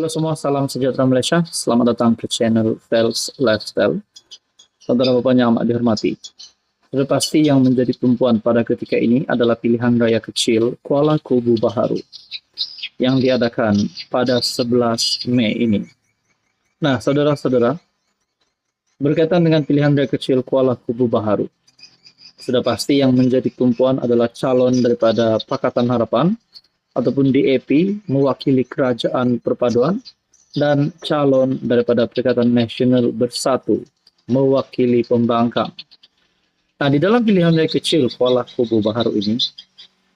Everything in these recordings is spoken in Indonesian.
Halo semua, salam sejahtera Malaysia. Selamat datang ke channel Fels Lifestyle. Saudara Bapak yang amat dihormati, sudah pasti yang menjadi tumpuan pada ketika ini adalah pilihan raya kecil Kuala Kubu Baharu yang diadakan pada 11 Mei ini. Nah, saudara-saudara, berkaitan dengan pilihan raya kecil Kuala Kubu Baharu, sudah pasti yang menjadi tumpuan adalah calon daripada Pakatan Harapan ataupun DAP mewakili Kerajaan Perpaduan dan calon daripada Perikatan Nasional Bersatu mewakili pembangkang. Nah, di dalam pilihan raya kecil Kuala Kubu Baharu ini,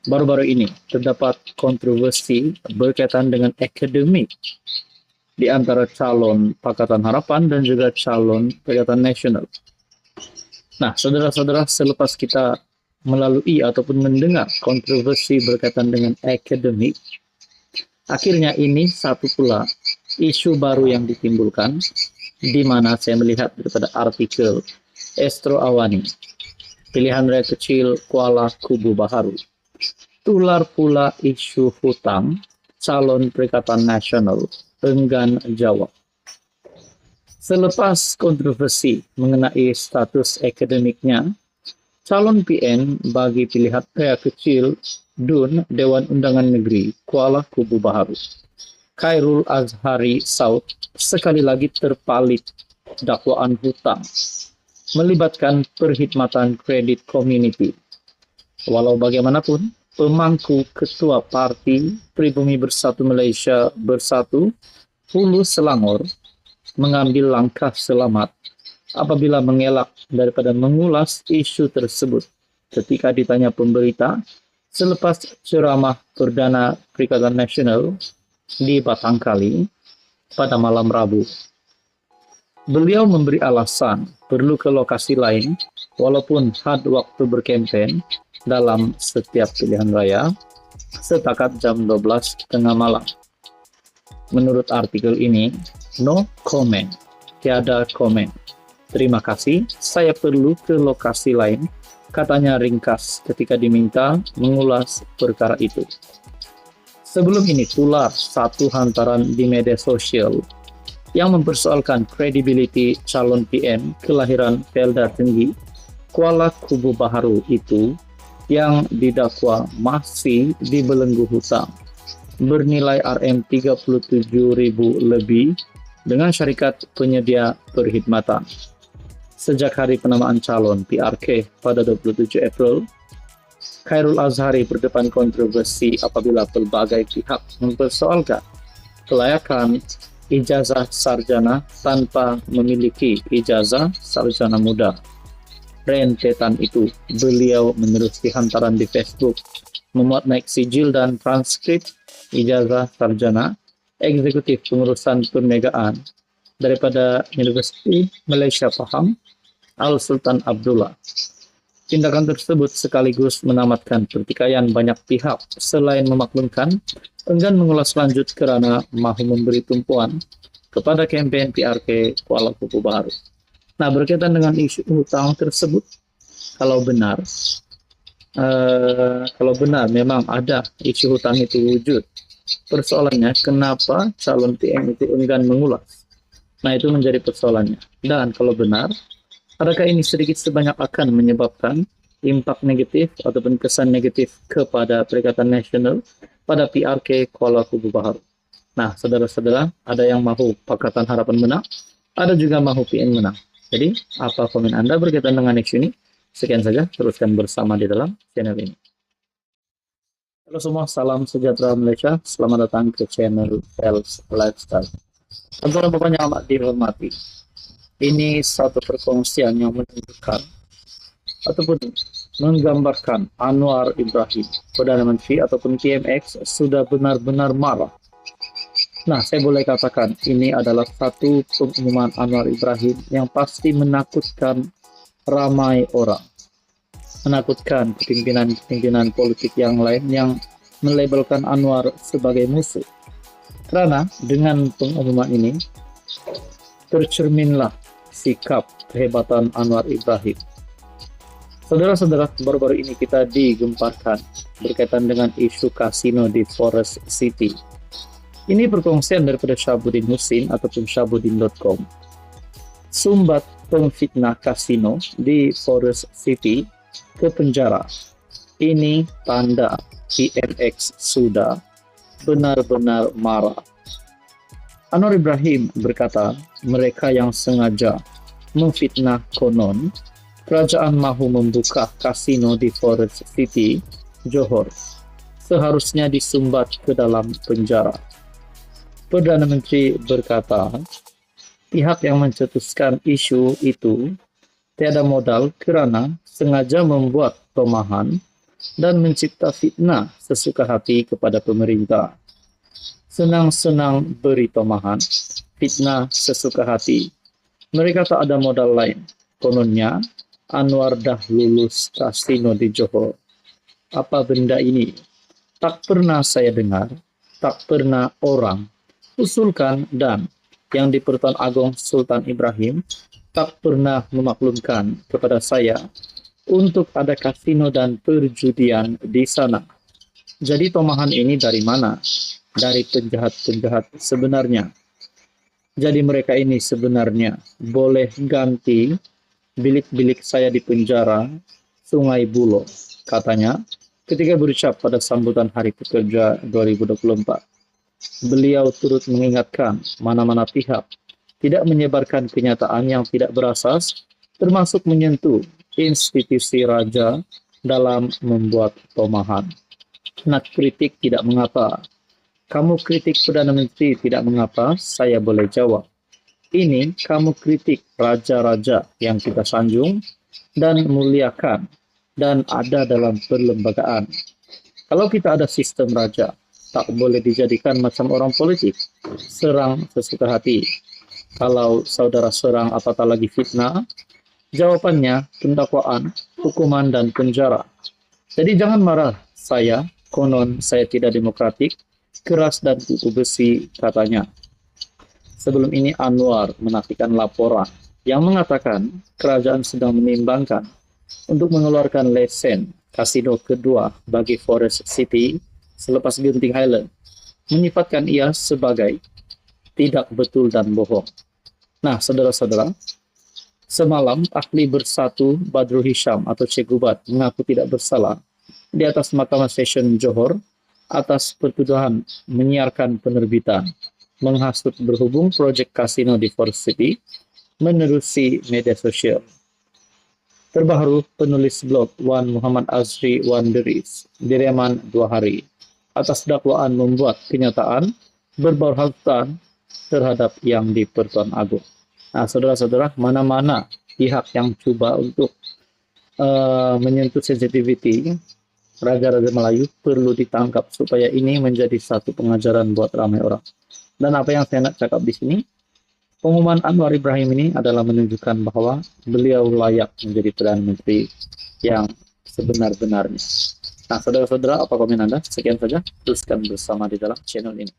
baru-baru ini terdapat kontroversi berkaitan dengan akademik di antara calon Pakatan Harapan dan juga calon Perikatan Nasional. Nah, saudara-saudara, selepas kita melalui ataupun mendengar kontroversi berkaitan dengan akademik, akhirnya ini satu pula isu baru yang ditimbulkan, di mana saya melihat daripada artikel Astro Awani, pilihan raya kecil Kuala Kubu Baharu, tular pula isu hutang calon Perikatan Nasional enggan jawab. Selepas kontroversi mengenai status akademiknya, calon PN bagi pilihan raya kecil DUN Dewan Undangan Negeri Kuala Kubu Baharu, Khairul Azhari Saud, sekali lagi terpalit dakwaan hutang melibatkan perkhidmatan kredit community. Walau bagaimanapun, pemangku ketua Parti Pribumi Bersatu Malaysia Bersatu Hulu Selangor mengambil langkah selamat apabila mengelak daripada mengulas isu tersebut ketika ditanya pemberita selepas ceramah Perdana Perikatan Nasional di Batangkali pada malam Rabu. Beliau memberi alasan perlu ke lokasi lain walaupun had waktu berkempen dalam setiap pilihan raya setakat jam 12 tengah malam. Menurut artikel ini, no comment, tiada komen. Terima kasih, saya perlu ke lokasi lain, katanya ringkas ketika diminta mengulas perkara itu. Sebelum ini tular satu hantaran di media sosial yang mempersoalkan kredibiliti calon PM kelahiran Pelda Tinggi Kuala Kubu Baharu itu yang didakwa masih dibelenggu hutang bernilai RM37.000 lebih dengan syarikat penyedia perkhidmatan. Sejak hari penamaan calon PRK pada 27 April, Khairul Azhari berdepan kontroversi apabila pelbagai pihak mempersoalkan kelayakan ijazah sarjana tanpa memiliki ijazah sarjana muda. Rentetan itu, beliau menerusi hantaran di Facebook memuat naik sijil dan transkrip ijazah sarjana eksekutif pengurusan perniagaan daripada Universiti Malaysia Pahang Al-Sultan Abdullah. Tindakan tersebut sekaligus menamatkan pertikaian banyak pihak selain memaklumkan enggan mengulas lanjut kerana mahu memberi tumpuan kepada kempen PRK Kuala Kubu Baharu. Nah, berkaitan dengan isu hutang tersebut, kalau benar memang ada isu hutang itu wujud, persoalannya kenapa calon PM itu enggan mengulas. Nah, itu menjadi persoalannya. Dan kalau benar, adakah ini sedikit sebanyak akan menyebabkan impak negatif ataupun kesan negatif kepada Perikatan Nasional pada PRK Kuala Kubu Baharu? Nah, saudara-saudara, ada yang mahu Pakatan Harapan menang, ada juga mahu PN menang. Jadi, apa komen Anda berkaitan dengan isu ini? Sekian saja, teruskan bersama di dalam channel ini. Halo semua, salam sejahtera Malaysia. Selamat datang ke channel Fels Lifestyle. Saudara Bapak yang amat dihormati, ini satu perkongsian yang menunjukkan ataupun menggambarkan Anwar Ibrahim, Perdana Menteri ataupun PMX sudah benar-benar marah. Nah, saya boleh katakan ini adalah satu pengumuman Anwar Ibrahim yang pasti menakutkan ramai orang. Menakutkan pimpinan politik yang lain yang melabelkan Anwar sebagai musuh. Karena dengan pengumuman ini, tercerminlah sikap kehebatan Anwar Ibrahim. Saudara-saudara, baru-baru ini kita digemparkan berkaitan dengan isu kasino di Forest City. Ini perkongsian daripada Syahabudin Husin ataupun Syahabudin.com. Sumbat pemfitnah kasino di Forest City ke penjara. Ini tanda PNX sudah benar-benar marah. Anwar Ibrahim berkata, mereka yang sengaja memfitnah konon kerajaan mahu membuka kasino di Forest City, Johor, seharusnya disumbat ke dalam penjara. Perdana Menteri berkata, pihak yang mencetuskan isu itu tiada modal kerana sengaja membuat tomahan dan mencipta fitnah sesuka hati kepada pemerintah. Senang-senang beri tomahan, fitnah sesuka hati. Mereka tak ada modal lain. Kononnya, Anwar dah lulus kasino di Johor. Apa benda ini? Tak pernah saya dengar, tak pernah orang usulkan, dan yang di Pertuan Agong Sultan Ibrahim tak pernah memaklumkan kepada saya untuk ada kasino dan perjudian di sana. Jadi tomahan ini dari mana? Dari penjahat-penjahat sebenarnya. Jadi mereka ini sebenarnya boleh ganti bilik-bilik saya di penjara Sungai Buloh, katanya ketika berucap pada sambutan Hari Pekerja 2024. Beliau turut mengingatkan mana-mana pihak tidak menyebarkan kenyataan yang tidak berasas, termasuk menyentuh institusi raja dalam membuat tomahan. Nak kritik tidak mengapa. Kamu kritik Perdana Menteri tidak mengapa, saya boleh jawab. Ini kamu kritik raja-raja yang kita sanjung dan muliakan dan ada dalam perlembagaan. Kalau kita ada sistem raja, tak boleh dijadikan macam orang politik, serang sesuka hati. Kalau saudara serang apatah lagi fitnah, jawapannya pendakwaan, hukuman dan penjara. Jadi jangan marah saya, konon saya tidak demokratik, keras dan kuku besi, katanya. Sebelum ini Anwar menafikan laporan yang mengatakan kerajaan sedang menimbangkan untuk mengeluarkan lesen kasino kedua bagi Forest City selepas Genting Highland, menyifatkan ia sebagai tidak betul dan bohong. Nah, saudara-saudara, semalam ahli bersatu Badrul Hisham atau Cik Gubat mengaku tidak bersalah di atas Mahkamah Session Johor atas pertuduhan menyiarkan penerbitan menghasut berhubung projek kasino di Forest City menerusi media sosial. Terbaru, penulis blog Wan Muhammad Azri Wanderis direman 2 hari atas dakwaan membuat kenyataan berberhautan terhadap yang di Pertuan Agong. Nah, saudara-saudara, mana-mana pihak yang cuba untuk menyentuh sensitivity raja-raja Melayu perlu ditangkap supaya ini menjadi satu pengajaran buat ramai orang. Dan apa yang saya nak cakap di sini, pengumuman Anwar Ibrahim ini adalah menunjukkan bahwa beliau layak menjadi Perdana Menteri yang sebenar-benarnya. Nah, saudara-saudara, apa komen Anda? Sekian saja, teruskan bersama di dalam channel ini.